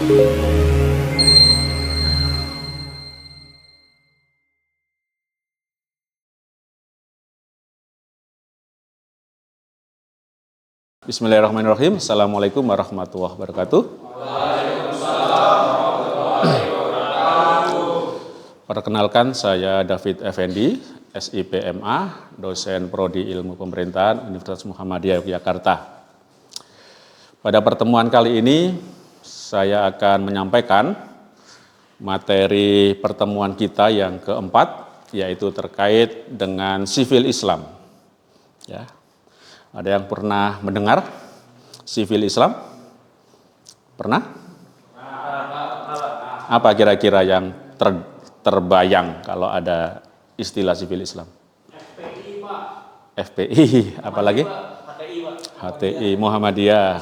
Bismillahirrahmanirrahim. Assalamualaikum warahmatullahi wabarakatuh. Perkenalkan, saya David Effendi, SIPMA, dosen Prodi Ilmu Pemerintahan Universitas Muhammadiyah Yogyakarta. Pada pertemuan kali ini, saya akan menyampaikan materi pertemuan kita yang keempat, yaitu terkait dengan sivil Islam. Ya. Ada yang pernah mendengar sivil Islam? Pernah? Apa kira-kira yang terbayang kalau ada istilah sivil Islam? FPI, Pak. FPI, apalagi? HTI, Muhammadiyah.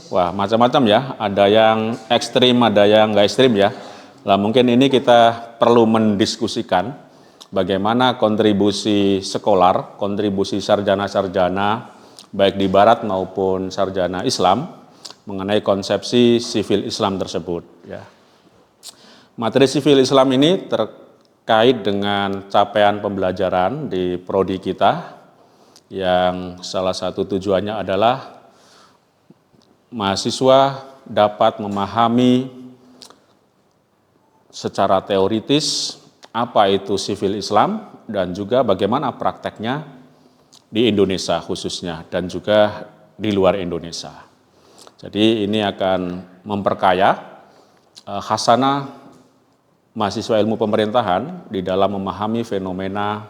Wah, macam-macam ya. Ada yang ekstrim, ada yang nggak ekstrim ya. Lah mungkin ini kita perlu mendiskusikan bagaimana kontribusi sekolar, kontribusi sarjana-sarjana, baik di Barat maupun sarjana Islam, mengenai konsepsi sivil Islam tersebut. Ya. Materi sivil Islam ini terkait dengan capaian pembelajaran di prodi kita, yang salah satu tujuannya adalah mahasiswa dapat memahami secara teoritis apa itu sivil Islam dan juga bagaimana prakteknya di Indonesia khususnya dan juga di luar Indonesia. Jadi ini akan memperkaya khasanah mahasiswa ilmu pemerintahan di dalam memahami fenomena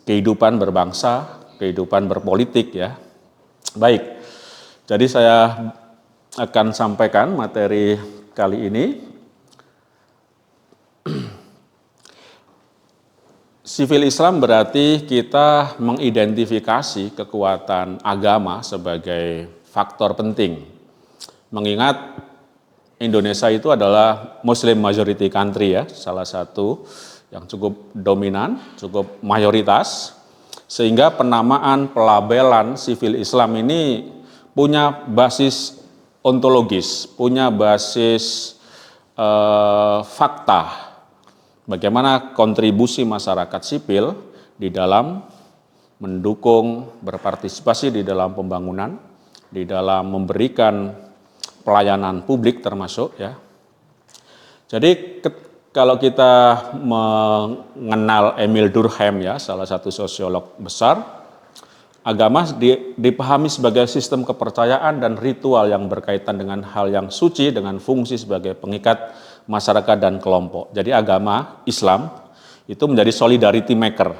kehidupan berbangsa, kehidupan berpolitik ya. Baik, jadi saya akan sampaikan materi kali ini. Sivil Islam berarti kita mengidentifikasi kekuatan agama sebagai faktor penting. Mengingat Indonesia itu adalah Muslim majority country ya, salah satu yang cukup dominan, cukup mayoritas, sehingga penamaan pelabelan sivil Islam ini punya basis ontologis, punya basis fakta. Bagaimana kontribusi masyarakat sipil di dalam mendukung, berpartisipasi di dalam pembangunan, di dalam memberikan pelayanan publik termasuk ya. Jadi kalau kita mengenal Emil Durkheim ya, salah satu sosiolog besar, agama dipahami sebagai sistem kepercayaan dan ritual yang berkaitan dengan hal yang suci dengan fungsi sebagai pengikat masyarakat dan kelompok. Jadi agama Islam itu menjadi solidarity maker.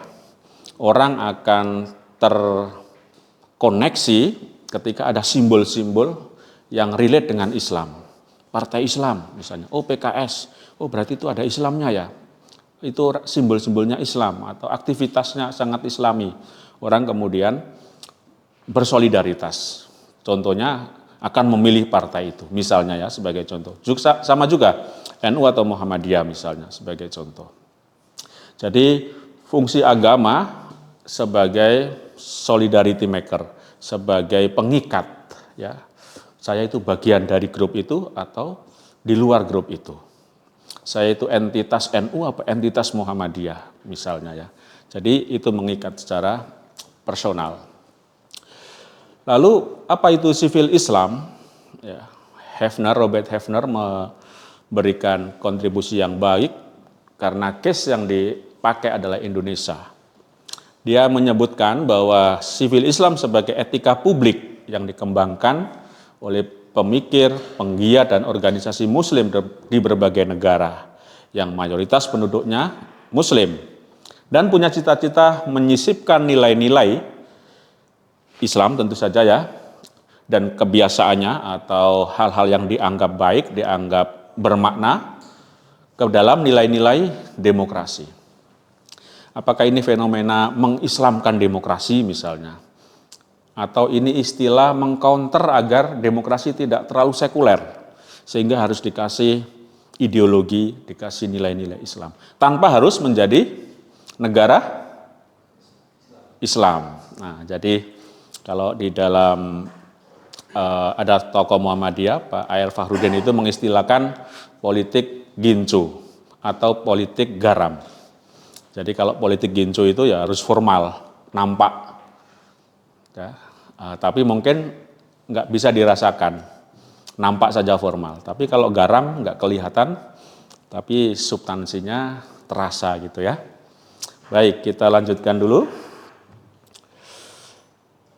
Orang akan terkoneksi ketika ada simbol-simbol yang relate dengan Islam. Partai Islam misalnya, oh PKS, oh berarti itu ada Islamnya ya. Itu simbol-simbolnya Islam atau aktivitasnya sangat Islami. Orang kemudian bersolidaritas. Contohnya akan memilih partai itu, misalnya ya sebagai contoh. Sama juga NU atau Muhammadiyah misalnya sebagai contoh. Jadi fungsi agama sebagai solidarity maker, sebagai pengikat ya. Saya itu bagian dari grup itu atau di luar grup itu. Saya itu entitas NU atau entitas Muhammadiyah misalnya ya. Jadi itu mengikat secara personal. Lalu apa itu sivil Islam? Ya, Robert Hefner memberikan kontribusi yang baik karena case yang dipakai adalah Indonesia. Dia menyebutkan bahwa sivil Islam sebagai etika publik yang dikembangkan oleh pemikir, penggiat dan organisasi Muslim di berbagai negara yang mayoritas penduduknya Muslim dan punya cita-cita menyisipkan nilai-nilai Islam tentu saja ya, dan kebiasaannya atau hal-hal yang dianggap baik, dianggap bermakna ke dalam nilai-nilai demokrasi. Apakah ini fenomena mengislamkan demokrasi misalnya? Atau ini istilah mengcounter agar demokrasi tidak terlalu sekuler, sehingga harus dikasih ideologi, dikasih nilai-nilai Islam. Tanpa harus menjadi negara Islam. Nah, jadi kalau di dalam ada tokoh Muhammadiyah, Pak Air Fahrudin itu mengistilahkan politik gincu atau politik garam. Jadi kalau politik gincu itu ya harus formal, nampak. Ya, tapi mungkin nggak bisa dirasakan, nampak saja formal. Tapi kalau garam nggak kelihatan, tapi substansinya terasa gitu ya. Baik, kita lanjutkan dulu.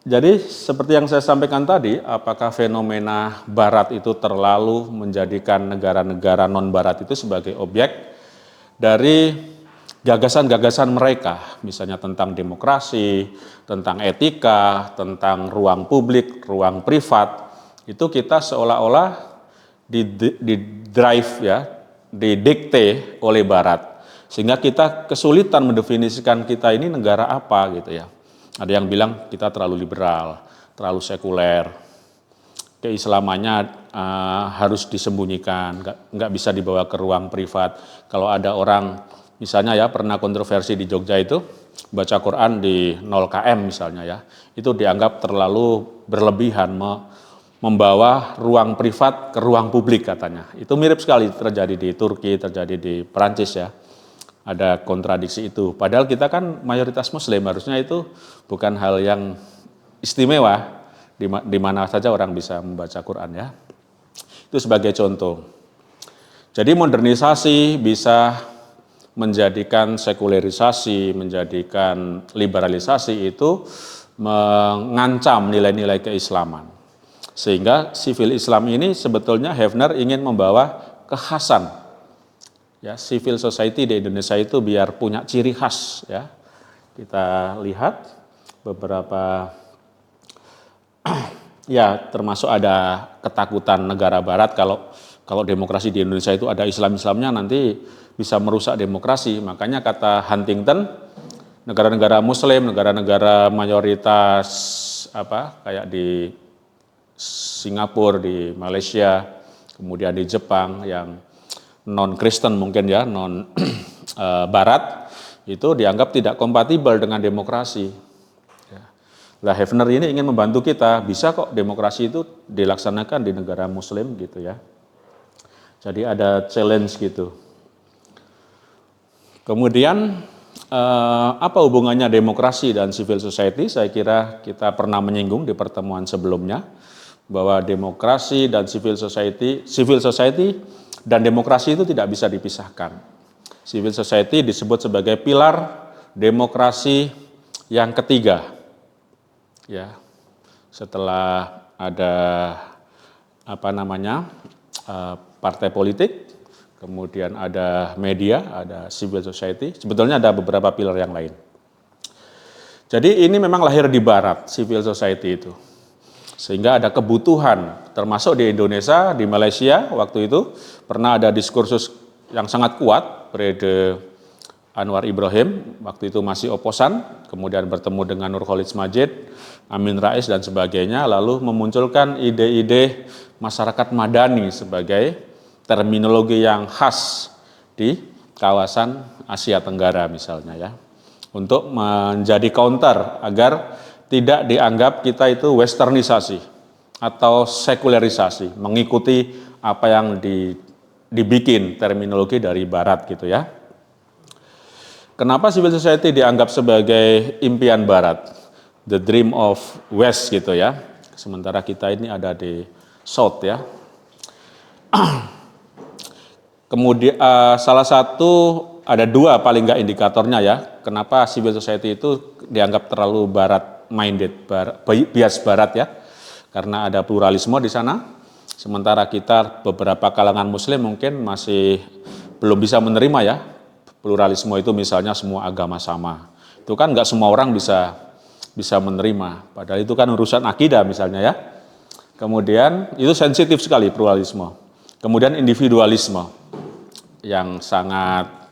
Jadi seperti yang saya sampaikan tadi, apakah fenomena Barat itu terlalu menjadikan negara-negara non-Barat itu sebagai objek dari gagasan-gagasan mereka, misalnya tentang demokrasi, tentang etika, tentang ruang publik, ruang privat, itu kita seolah-olah di drive ya, didikte oleh Barat, sehingga kita kesulitan mendefinisikan kita ini negara apa gitu ya. Ada yang bilang kita terlalu liberal, terlalu sekuler, keislamannya harus disembunyikan, nggak bisa dibawa ke ruang privat. Kalau ada orang, misalnya ya pernah kontroversi di Jogja itu, baca Quran di 0 km misalnya ya, itu dianggap terlalu berlebihan, membawa ruang privat ke ruang publik katanya. Itu mirip sekali terjadi di Turki, terjadi di Perancis ya. Ada kontradiksi itu. Padahal kita kan mayoritas Muslim, harusnya itu bukan hal yang istimewa, di mana saja orang bisa membaca Quran ya. Itu sebagai contoh. Jadi modernisasi bisa menjadikan sekularisasi, menjadikan liberalisasi itu mengancam nilai-nilai keislaman. Sehingga sivil Islam ini sebetulnya Hefner ingin membawa kekhasan. Ya, civil society di Indonesia itu biar punya ciri khas ya. Kita lihat beberapa ya, termasuk ada ketakutan negara barat kalau demokrasi di Indonesia itu ada Islam-Islamnya nanti bisa merusak demokrasi. Makanya kata Huntington, negara-negara Muslim, negara-negara mayoritas kayak di Singapura, di Malaysia, kemudian di Jepang yang non-Kristen mungkin ya, non Barat, itu dianggap tidak kompatibel dengan demokrasi. Nah, Hefner ini ingin membantu kita, bisa kok demokrasi itu dilaksanakan di negara Muslim gitu ya. Jadi ada challenge gitu. Kemudian apa hubungannya demokrasi dan civil society? Saya kira kita pernah menyinggung di pertemuan sebelumnya bahwa demokrasi dan civil society dan demokrasi itu tidak bisa dipisahkan. Civil society disebut sebagai pilar demokrasi yang ketiga. Ya, setelah ada partai politik, kemudian ada media, ada civil society. Sebetulnya ada beberapa pilar yang lain. Jadi ini memang lahir di Barat, civil society itu. Sehingga ada kebutuhan, termasuk di Indonesia, di Malaysia waktu itu pernah ada diskursus yang sangat kuat, periode Anwar Ibrahim, waktu itu masih oposan, kemudian bertemu dengan Nur Khalid Majid, Amin Rais dan sebagainya, lalu memunculkan ide-ide masyarakat madani sebagai terminologi yang khas di kawasan Asia Tenggara misalnya ya, untuk menjadi counter agar tidak dianggap kita itu westernisasi atau sekularisasi, mengikuti apa yang dibikin terminologi dari Barat gitu ya. Kenapa civil society dianggap sebagai impian Barat, the dream of West gitu ya, sementara kita ini ada di South ya. Kemudian ada dua paling nggak indikatornya ya, kenapa civil society itu dianggap terlalu Barat minded, bias Barat ya, karena ada pluralisme di sana, sementara kita beberapa kalangan Muslim mungkin masih belum bisa menerima ya, pluralisme itu misalnya semua agama sama, itu kan nggak semua orang bisa menerima, padahal itu kan urusan akidah misalnya ya. Kemudian itu sensitif sekali pluralisme, kemudian individualisme yang sangat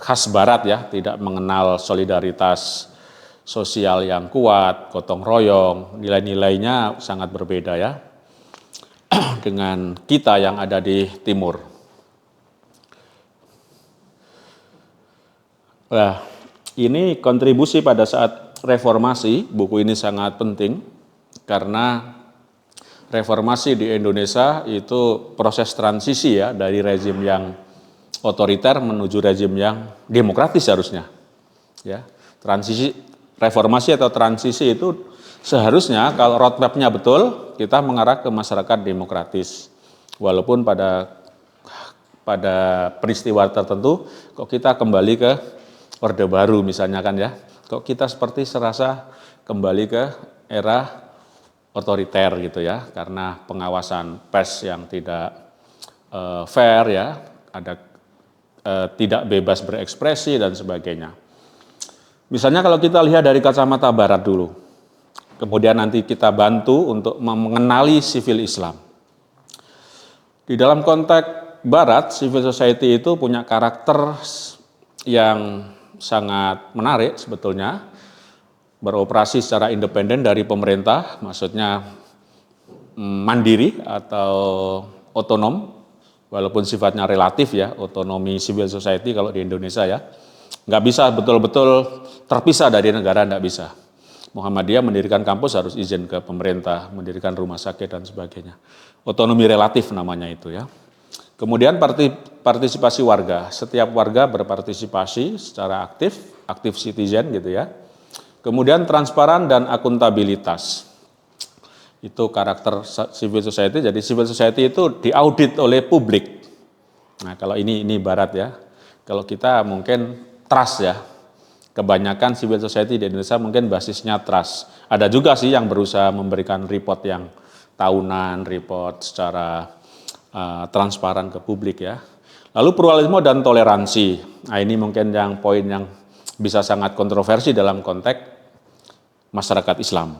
khas Barat ya, tidak mengenal solidaritas sosial yang kuat, gotong royong, nilai-nilainya sangat berbeda ya dengan kita yang ada di timur. Nah, ini kontribusi pada saat reformasi, buku ini sangat penting karena reformasi di Indonesia itu proses transisi ya dari rezim yang otoriter menuju rezim yang demokratis harusnya. Ya, transisi reformasi atau transisi itu seharusnya kalau roadmap-nya betul kita mengarah ke masyarakat demokratis. Walaupun pada peristiwa tertentu kok kita kembali ke Orde Baru misalnya kan ya. Kok kita seperti serasa kembali ke era otoriter gitu ya, karena pengawasan pers yang tidak fair ya, ada tidak bebas berekspresi dan sebagainya. Misalnya kalau kita lihat dari kacamata Barat dulu, kemudian nanti kita bantu untuk mengenali civil Islam. Di dalam konteks Barat, civil society itu punya karakter yang sangat menarik sebetulnya, beroperasi secara independen dari pemerintah, maksudnya mandiri atau otonom, walaupun sifatnya relatif ya, otonomi civil society kalau di Indonesia ya, nggak bisa betul-betul terpisah dari negara, nggak bisa. Muhammadiyah mendirikan kampus harus izin ke pemerintah, mendirikan rumah sakit dan sebagainya. Otonomi relatif namanya itu ya. Kemudian partisipasi warga, setiap warga berpartisipasi secara aktif citizen gitu ya. Kemudian transparan dan akuntabilitas. Itu karakter civil society. Jadi civil society itu diaudit oleh publik. Nah, kalau ini Barat ya. Kalau kita mungkin trust ya. Kebanyakan civil society di Indonesia mungkin basisnya trust. Ada juga sih yang berusaha memberikan report yang tahunan, report secara transparan ke publik ya. Lalu pluralisme dan toleransi. Nah, ini mungkin yang poin yang bisa sangat kontroversi dalam konteks masyarakat Islam.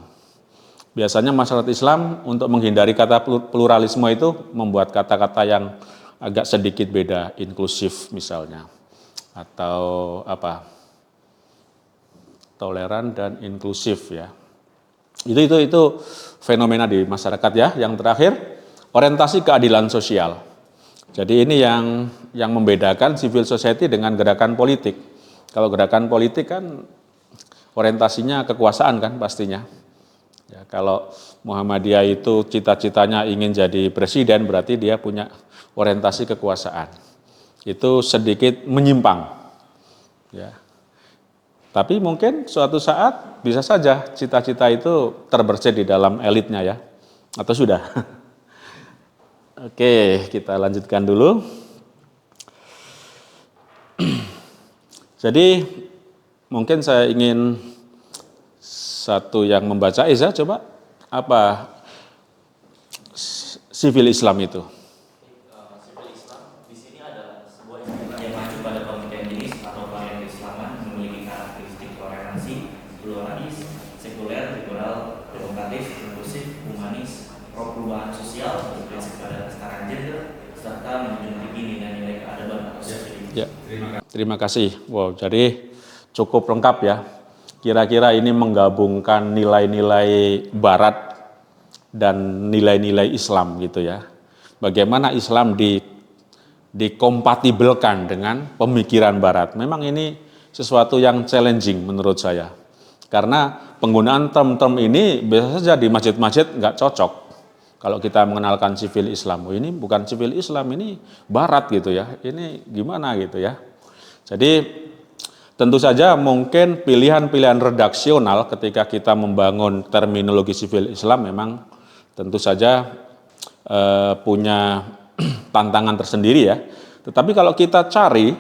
Biasanya masyarakat Islam untuk menghindari kata pluralisme itu membuat kata-kata yang agak sedikit beda, inklusif misalnya, atau toleran dan inklusif ya. Itu fenomena di masyarakat ya. Yang terakhir, orientasi keadilan sosial. Jadi ini yang membedakan civil society dengan gerakan politik. Kalau gerakan politik kan orientasinya kekuasaan kan pastinya. Ya, kalau Muhammadiyah itu cita-citanya ingin jadi presiden berarti dia punya orientasi kekuasaan. Itu sedikit menyimpang. Ya. Tapi mungkin suatu saat bisa saja cita-cita itu terbersit di dalam elitnya ya. Atau sudah? Oke, kita lanjutkan dulu. Jadi mungkin saya ingin satu yang membaca, Iza coba apa civil Islam itu? Civil Islam di sini adalah sebuah istilah yang mengacu pada pemikiran jenis atau varian keislaman memiliki karakteristik toleransi, pluralis, sekuler, liberal, demokratis, inklusif, humanis, pro perubahan sosial, berprinsip pada kesetaraan gender, serta menjunjung tinggi nilai-nilai keadaban atau civility. Ya, terima kasih. Wow, jadi cukup lengkap ya. Kira-kira ini menggabungkan nilai-nilai Barat dan nilai-nilai Islam gitu ya. Bagaimana Islam dikompatibelkan dengan pemikiran Barat. Memang ini sesuatu yang challenging menurut saya. Karena penggunaan term-term ini biasa saja di masjid-masjid nggak cocok. Kalau kita mengenalkan civil Islam, oh ini bukan civil Islam, ini Barat gitu ya. Ini gimana gitu ya. Jadi tentu saja mungkin pilihan-pilihan redaksional ketika kita membangun terminologi civil Islam memang tentu saja punya tantangan tersendiri ya. Tetapi kalau kita cari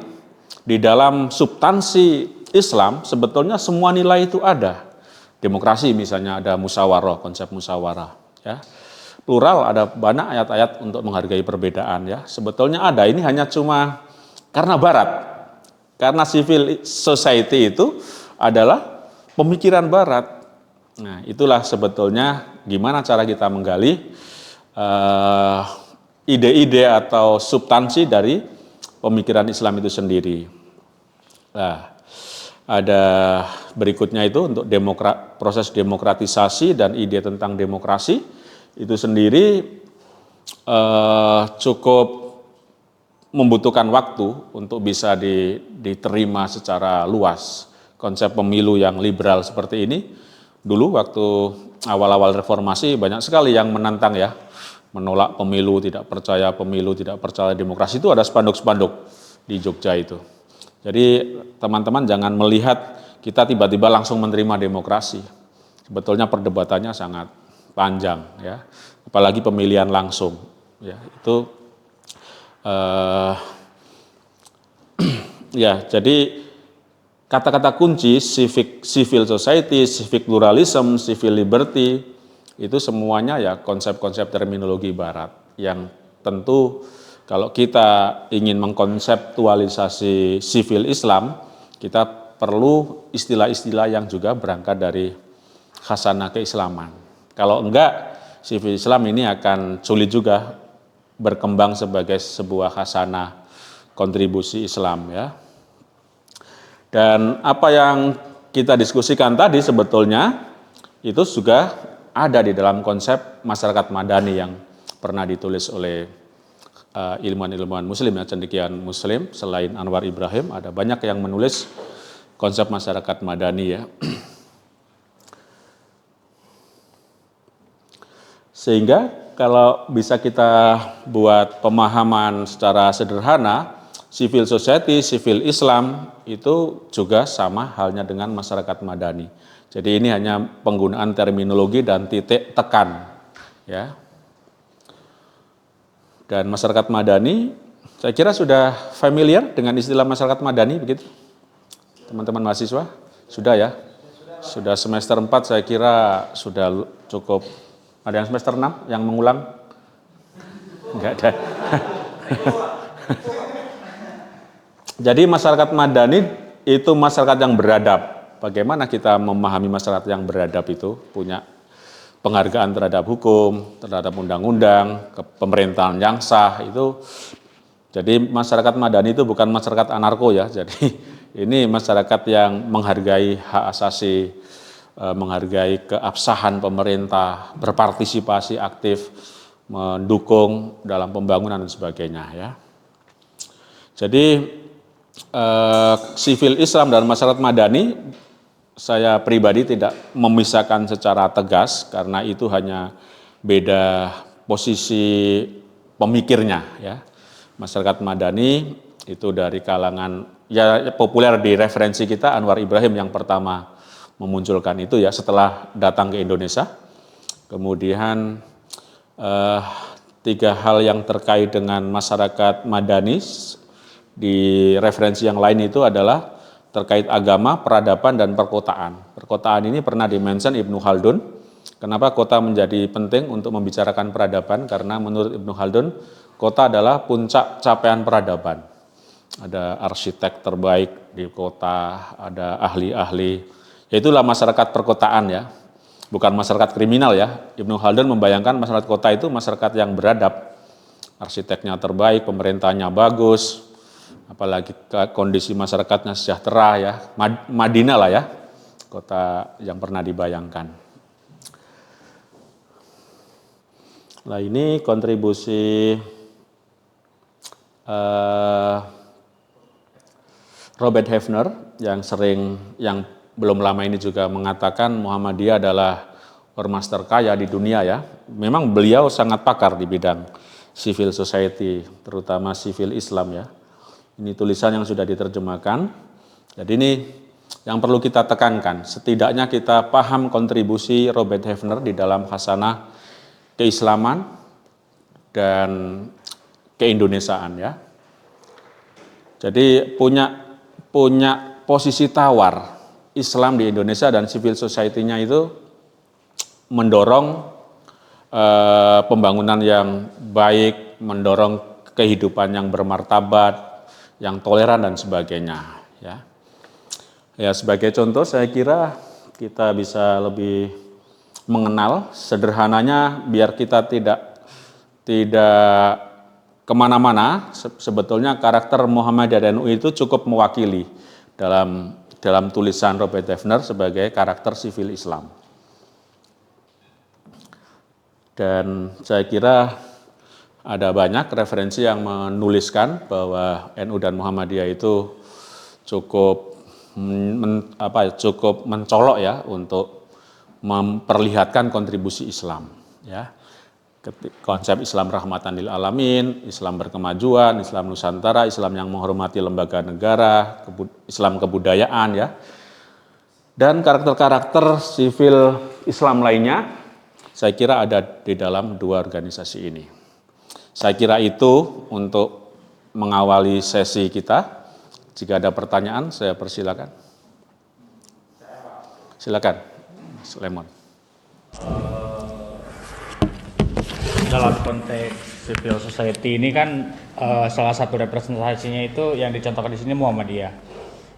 di dalam substansi Islam sebetulnya semua nilai itu ada. Demokrasi misalnya ada musyawarah, konsep musyawarah ya. Plural ada banyak ayat-ayat untuk menghargai perbedaan ya. Sebetulnya ada, ini hanya cuma karena Barat. Karena civil society itu adalah pemikiran Barat. Nah, itulah sebetulnya gimana cara kita menggali ide-ide atau substansi dari pemikiran Islam itu sendiri. Nah, ada berikutnya itu untuk proses demokratisasi dan ide tentang demokrasi itu sendiri cukup membutuhkan waktu untuk bisa diterima secara luas. Konsep pemilu yang liberal seperti ini dulu waktu awal-awal reformasi banyak sekali yang menantang ya, menolak pemilu, tidak percaya demokrasi, itu ada spanduk-spanduk di Jogja itu. Jadi teman-teman jangan melihat kita tiba-tiba langsung menerima demokrasi. Sebetulnya perdebatannya sangat panjang ya, apalagi pemilihan langsung ya, itu ya, jadi kata-kata kunci civil society, civic pluralism, civil liberty, itu semuanya ya konsep-konsep terminologi barat yang tentu kalau kita ingin mengkonseptualisasi civil Islam, kita perlu istilah-istilah yang juga berangkat dari khasanah keislaman. Kalau enggak, civil Islam ini akan sulit juga berkembang sebagai sebuah khasanah kontribusi Islam ya. Dan apa yang kita diskusikan tadi sebetulnya itu juga ada di dalam konsep masyarakat madani yang pernah ditulis oleh ilmuwan-ilmuwan muslim ya, cendekiawan muslim. Selain Anwar Ibrahim, ada banyak yang menulis konsep masyarakat madani ya. Sehingga kalau bisa kita buat pemahaman secara sederhana, civil society, civil Islam itu juga sama halnya dengan masyarakat madani. Jadi ini hanya penggunaan terminologi dan titik tekan ya. Dan masyarakat madani, saya kira sudah familiar dengan istilah masyarakat madani begitu? Teman-teman mahasiswa? Sudah ya? Sudah semester 4 saya kira sudah cukup. Ada yang semester 6 yang mengulang? Enggak ada. Jadi masyarakat madani itu masyarakat yang beradab. Bagaimana kita memahami masyarakat yang beradab itu? Punya penghargaan terhadap hukum, terhadap undang-undang, pemerintahan yang sah itu. Jadi masyarakat madani itu bukan masyarakat anarko ya. Jadi ini masyarakat yang menghargai hak asasi, menghargai keabsahan pemerintah, berpartisipasi aktif, mendukung dalam pembangunan dan sebagainya ya. Jadi sivil Islam dan masyarakat madani saya pribadi tidak memisahkan secara tegas karena itu hanya beda posisi pemikirnya ya. Masyarakat madani itu dari kalangan ya populer di referensi kita Anwar Ibrahim yang pertama memunculkan itu ya setelah datang ke Indonesia. Kemudian 3 hal yang terkait dengan masyarakat madani di referensi yang lain itu adalah terkait agama, peradaban, dan perkotaan. Perkotaan ini pernah dimention Ibnu Khaldun. Kenapa kota menjadi penting untuk membicarakan peradaban? Karena menurut Ibnu Khaldun, kota adalah puncak capaian peradaban. Ada arsitek terbaik di kota, ada ahli-ahli. Yaitulah masyarakat perkotaan ya, bukan masyarakat kriminal ya. Ibnu Khaldun membayangkan masyarakat kota itu masyarakat yang beradab. Arsiteknya terbaik, pemerintahnya bagus, apalagi kondisi masyarakatnya sejahtera ya, Madinah lah ya, kota yang pernah dibayangkan. Nah ini kontribusi Robert Hefner yang belum lama ini juga mengatakan Muhammadiyah adalah ormas terkaya di dunia ya. Memang beliau sangat pakar di bidang civil society, terutama civil Islam ya. Ini tulisan yang sudah diterjemahkan. Jadi ini yang perlu kita tekankan. Setidaknya kita paham kontribusi Robert Hefner di dalam khasanah keislaman dan keindonesiaan ya. Jadi punya posisi tawar Islam di Indonesia dan civil society-nya itu mendorong pembangunan yang baik, mendorong kehidupan yang bermartabat, yang toleran dan sebagainya ya. Ya sebagai contoh saya kira kita bisa lebih mengenal sederhananya biar kita tidak kemana-mana. Sebetulnya karakter Muhammadiyah dan NU itu cukup mewakili dalam tulisan Robert Hefner sebagai karakter sivil Islam. Dan saya kira ada banyak referensi yang menuliskan bahwa NU dan Muhammadiyah itu cukup mencolok ya untuk memperlihatkan kontribusi Islam, ya. Konsep Islam rahmatan lil alamin, Islam berkemajuan, Islam Nusantara, Islam yang menghormati lembaga negara, Islam kebudayaan, ya. Dan karakter-karakter sivil Islam lainnya, saya kira ada di dalam dua organisasi ini. Saya kira itu untuk mengawali sesi kita. Jika ada pertanyaan, saya persilakan. Silakan, Mas Lemon. Dalam konteks civil society ini kan salah satu representasinya itu yang dicontohkan di sini Muhammadiyah.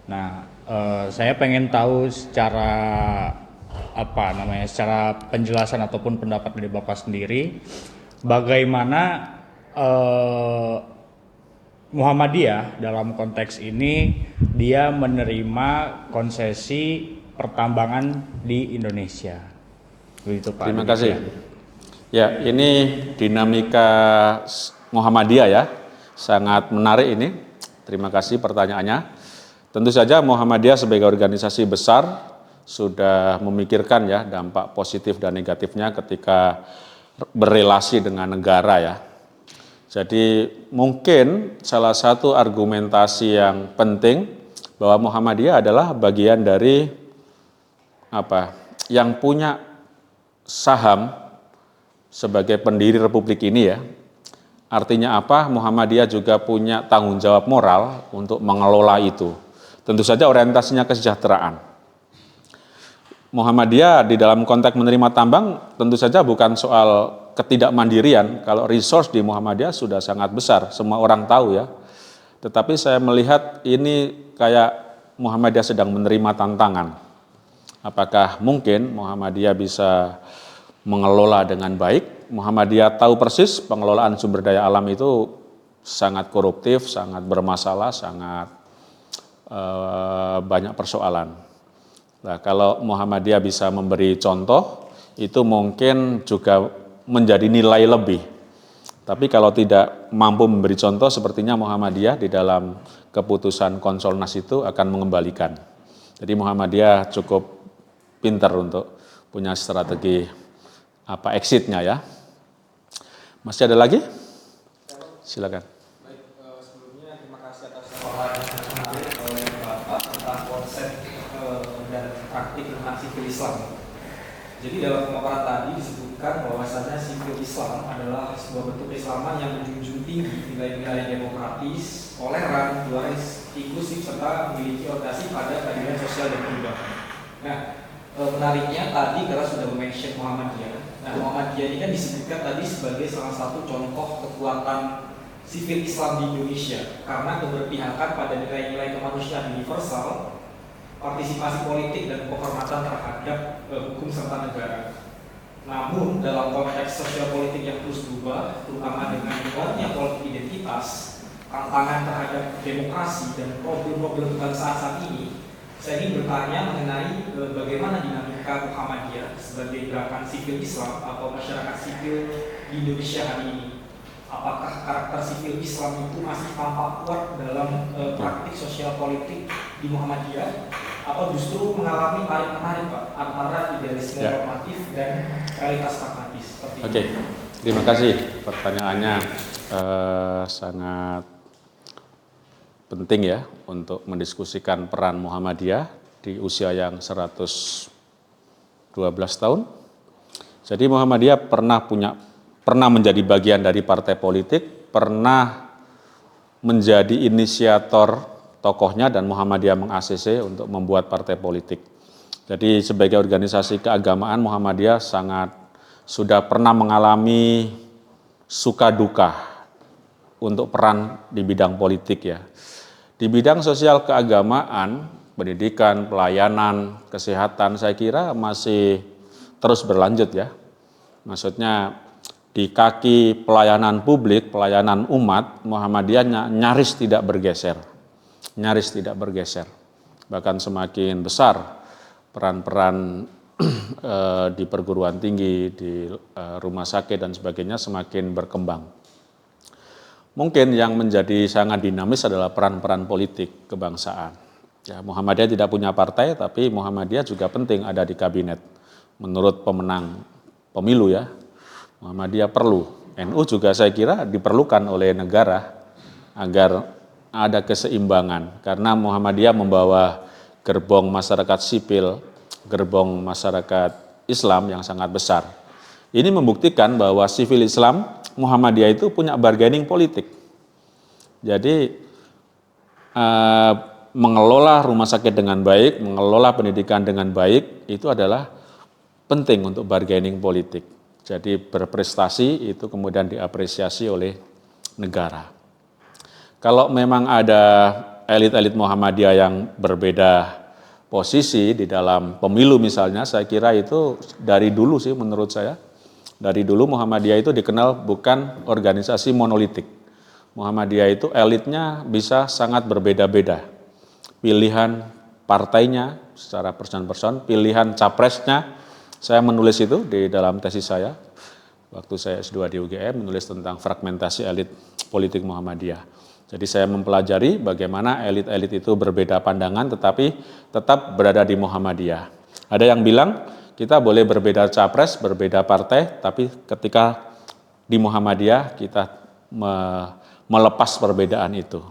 Nah, saya pengen tahu secara secara penjelasan ataupun pendapat dari Bapak sendiri, bagaimana Muhammadiyah dalam konteks ini dia menerima konsesi pertambangan di Indonesia. Begitu Pak. Terima kasih. Ya, ini dinamika Muhammadiyah, ya, sangat menarik ini. Terima kasih pertanyaannya. Tentu saja Muhammadiyah sebagai organisasi besar sudah memikirkan, ya, dampak positif dan negatifnya ketika berrelasi dengan negara, ya. Jadi mungkin salah satu argumentasi yang penting bahwa Muhammadiyah adalah bagian dari yang punya saham sebagai pendiri republik ini, ya. Artinya apa? Muhammadiyah juga punya tanggung jawab moral untuk mengelola itu. Tentu saja orientasinya kesejahteraan. Muhammadiyah di dalam konteks menerima tambang tentu saja bukan soal ketidakmandirian. Kalau resource di Muhammadiyah sudah sangat besar, semua orang tahu, ya. Tetapi saya melihat ini kayak Muhammadiyah sedang menerima tantangan. Apakah mungkin Muhammadiyah bisa mengelola dengan baik? Muhammadiyah tahu persis pengelolaan sumber daya alam itu sangat koruptif, sangat bermasalah, sangat banyak persoalan. Nah, kalau Muhammadiyah bisa memberi contoh, itu mungkin juga menjadi nilai lebih. Tapi kalau tidak mampu memberi contoh, sepertinya Muhammadiyah di dalam keputusan Konsolnas itu akan mengembalikan. Jadi Muhammadiyah cukup pintar untuk punya strategi exitnya, ya. Masih ada lagi? Silakan. Baik, sebelumnya terima kasih atas paparan yang menarik oleh Bapak tentang konsep dan praktik tentang sivil Islam. Jadi dalam pemaparan tadi disebutkan bahwasanya sivil Islam adalah sebuah bentuk keislaman yang menjunjung tinggi nilai-nilai demokratis, toleran, pluralis, inklusif serta memiliki orientasi pada keadilan sosial dan perubahan. Nah, menariknya tadi karena sudah mention Muhammadiyah. Nah, Muhammadiyah ini kan disebutkan tadi sebagai salah satu contoh kekuatan sivil Islam di Indonesia karena keberpihakan pada nilai-nilai kemanusiaan universal, partisipasi politik dan penghormatan terhadap hukum serta negara. Namun dalam konteks sosial politik yang terus berubah, terutama dengan kuatnya politik identitas, tantangan terhadap demokrasi dan problem-problem kebangsaan saat ini, saya ingin bertanya mengenai bagaimana dinamika Muhammadiyah sebagai gerakan sivil Islam atau masyarakat sivil di Indonesia hari ini. Apakah karakter sivil Islam itu masih tampak kuat dalam praktik sosial politik di Muhammadiyah atau justru mengalami tarik-menarik, Pak, antara idealisme normatif dan realitas pragmatis? Oke, terima kasih pertanyaannya sangat penting, ya, untuk mendiskusikan peran Muhammadiyah di usia yang 112 tahun. Jadi Muhammadiyah pernah menjadi bagian dari partai politik, pernah menjadi inisiator tokohnya dan Muhammadiyah meng-ACC untuk membuat partai politik. Jadi sebagai organisasi keagamaan Muhammadiyah sudah pernah mengalami suka duka untuk peran di bidang politik, ya. Di bidang sosial keagamaan, pendidikan, pelayanan, kesehatan, saya kira masih terus berlanjut, ya. Maksudnya di kaki pelayanan publik, pelayanan umat, Muhammadiyah nyaris tidak bergeser. Bahkan semakin besar peran-peran di perguruan tinggi, di rumah sakit dan sebagainya semakin berkembang. Mungkin yang menjadi sangat dinamis adalah peran-peran politik kebangsaan. Ya, Muhammadiyah tidak punya partai, tapi Muhammadiyah juga penting ada di kabinet menurut pemenang pemilu ya, Muhammadiyah perlu. NU juga saya kira diperlukan oleh negara agar ada keseimbangan, karena Muhammadiyah membawa gerbong masyarakat sipil, gerbong masyarakat Islam yang sangat besar. Ini membuktikan bahwa sivil Islam Muhammadiyah itu punya bargaining politik. Jadi mengelola rumah sakit dengan baik, mengelola pendidikan dengan baik, itu adalah penting untuk bargaining politik. Jadi berprestasi itu kemudian diapresiasi oleh negara. Kalau memang ada elit-elit Muhammadiyah yang berbeda posisi di dalam pemilu misalnya, saya kira itu dari dulu sih menurut saya. Dari dulu Muhammadiyah itu dikenal bukan organisasi monolitik. Muhammadiyah itu elitnya bisa sangat berbeda-beda. Pilihan partainya secara person-person, pilihan capresnya, saya menulis itu di dalam tesis saya. Waktu saya S2 di UGM menulis tentang fragmentasi elit politik Muhammadiyah. Jadi saya mempelajari bagaimana elit-elit itu berbeda pandangan tetapi tetap berada di Muhammadiyah. Ada yang bilang kita boleh berbeda capres, berbeda partai, tapi ketika di Muhammadiyah kita melepas perbedaan itu.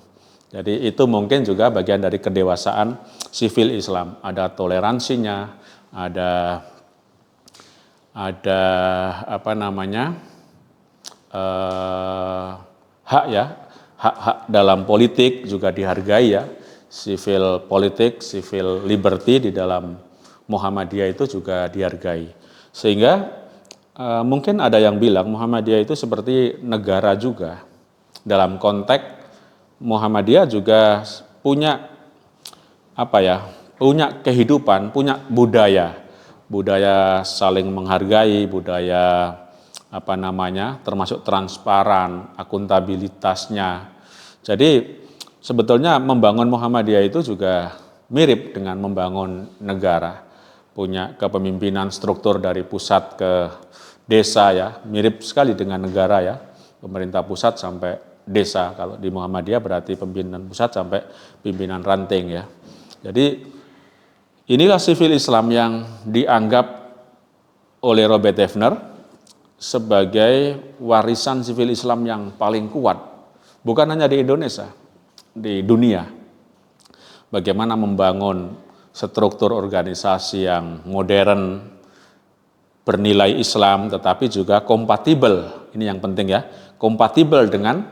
Jadi itu mungkin juga bagian dari kedewasaan sivil Islam. Ada toleransinya, ada hak ya, hak-hak dalam politik juga dihargai ya, civil politik, civil liberty di dalam Muhammadiyah itu juga dihargai. Sehingga mungkin ada yang bilang Muhammadiyah itu seperti negara juga. Dalam konteks Muhammadiyah juga punya punya kehidupan, punya budaya saling menghargai, budaya termasuk transparan, akuntabilitasnya. Jadi sebetulnya membangun Muhammadiyah itu juga mirip dengan membangun negara. Punya kepemimpinan struktur dari pusat ke desa ya, mirip sekali dengan negara ya. Pemerintah pusat sampai desa, kalau di Muhammadiyah berarti pimpinan pusat sampai pimpinan ranting ya. Jadi inilah sivil Islam yang dianggap oleh Robert Haefner sebagai warisan sivil Islam yang paling kuat, bukan hanya di Indonesia, di dunia. Bagaimana membangun struktur organisasi yang modern, bernilai Islam, tetapi juga kompatibel, ini yang penting ya, kompatibel dengan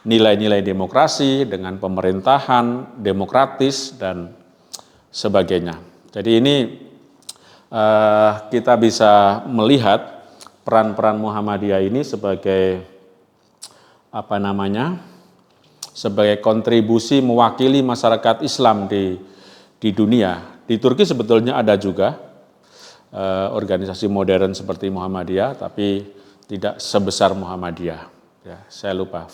nilai-nilai demokrasi, dengan pemerintahan, demokratis, dan sebagainya. Jadi ini kita bisa melihat peran-peran Muhammadiyah ini sebagai sebagai kontribusi mewakili masyarakat Islam di dunia. Di Turki sebetulnya ada juga organisasi modern seperti Muhammadiyah, tapi tidak sebesar Muhammadiyah. Ya, saya lupa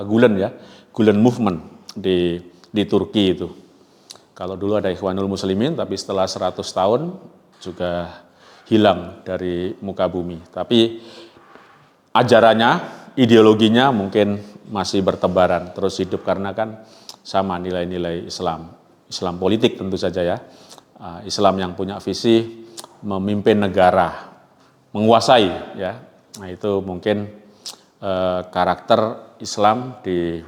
Gulen Movement di Turki itu. Kalau dulu ada Ikhwanul Muslimin, tapi setelah 100 tahun juga hilang dari muka bumi. Tapi ajarannya, ideologinya mungkin masih bertebaran, terus hidup karena kan sama nilai-nilai Islam. Islam politik tentu saja ya. Islam yang punya visi memimpin negara, menguasai ya. Nah itu mungkin karakter Islam di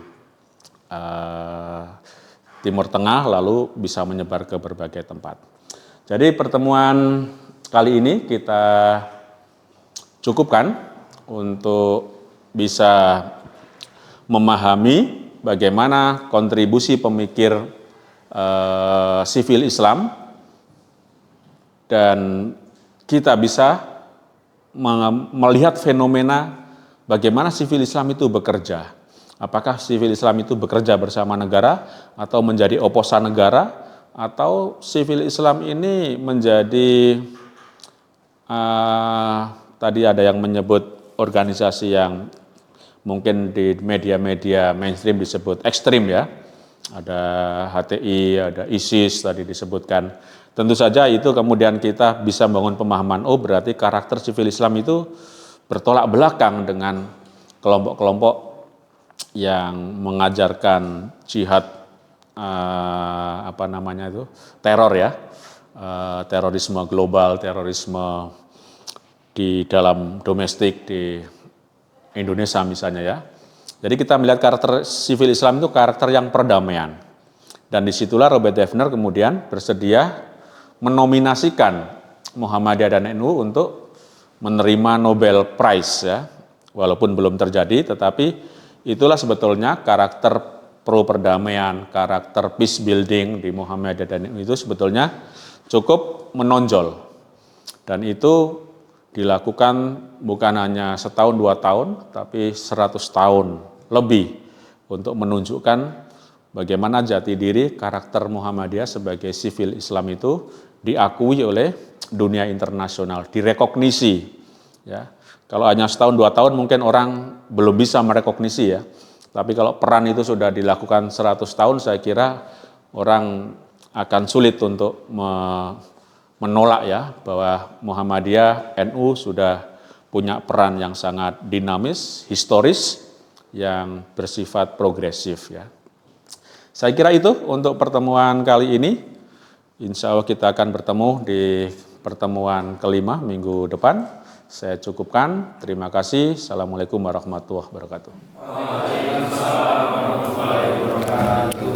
Timur Tengah lalu bisa menyebar ke berbagai tempat. Jadi pertemuan kali ini kita cukupkan untuk bisa memahami bagaimana kontribusi pemikir sivil Islam dan kita bisa melihat fenomena bagaimana sivil Islam itu bekerja. Apakah sivil Islam itu bekerja bersama negara atau menjadi oposan negara, atau sivil Islam ini menjadi tadi ada yang menyebut organisasi yang mungkin di media-media mainstream disebut ekstrim ya. Ada HTI, ada ISIS tadi disebutkan. Tentu saja itu kemudian kita bisa membangun pemahaman, oh berarti karakter sivil Islam itu bertolak belakang dengan kelompok-kelompok yang mengajarkan jihad teror ya, terorisme global, terorisme di dalam domestik di Indonesia misalnya ya. Jadi kita melihat karakter sivil Islam itu karakter yang perdamaian. Dan disitulah Robert Havener kemudian bersedia menominasikan Muhammadiyah dan NU untuk menerima Nobel Prize ya. Walaupun belum terjadi, tetapi itulah sebetulnya karakter pro perdamaian, karakter peace building di Muhammadiyah dan NU itu sebetulnya cukup menonjol. Dan itu dilakukan bukan hanya setahun 2 tahun, tapi 100 tahun lebih untuk menunjukkan bagaimana jati diri karakter Muhammadiyah sebagai sivil Islam itu diakui oleh dunia internasional, direkognisi. Ya. Kalau hanya setahun 2 tahun mungkin orang belum bisa merekognisi ya. Tapi kalau peran itu sudah dilakukan 100 tahun, saya kira orang akan sulit untuk menolak ya bahwa Muhammadiyah NU sudah punya peran yang sangat dinamis, historis, yang bersifat progresif ya. Saya kira itu untuk pertemuan kali ini. Insya Allah kita akan bertemu di pertemuan kelima minggu depan. Saya cukupkan. Terima kasih. Assalamualaikum warahmatullahi wabarakatuh. Waalaikumsalam warahmatullahi wabarakatuh.